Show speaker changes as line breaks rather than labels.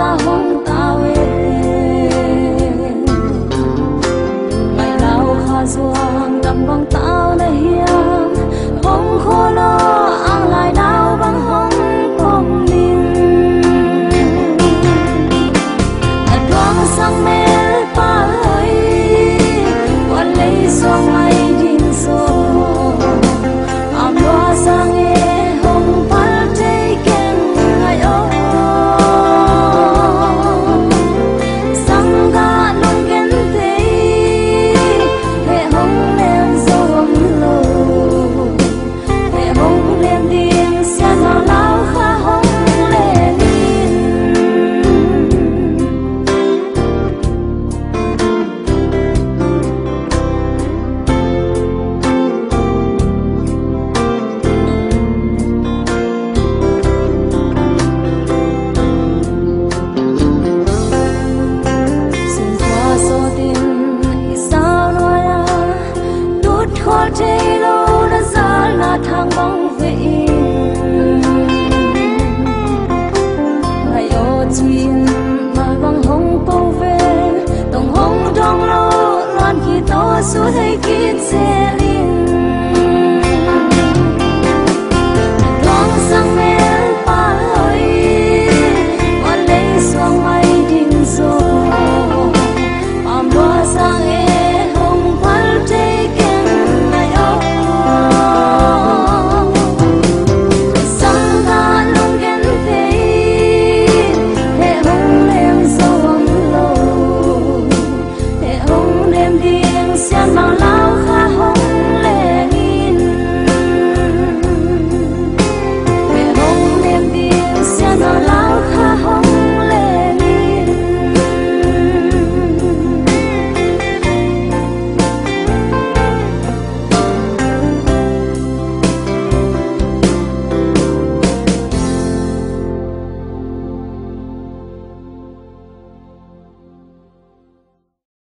ta hong ta we ngày nào kha zuang đầm băng tao na hiam hong kho lo ang lại đau băng hong bom min thật loang sang mel pa ơi quan lấy xoang mai din so am loa sang e hong pal te ken ngai o sang ga long ken te he hong len som lo he hong len din sia lo lao kha hong len in xin qua so tin i sao nói à đút khó chơi lâu đã ra là thang bóng về ngày ô chín mà băng hồng câu về tổng hồng trong lô loan khi to suốt hay kín xe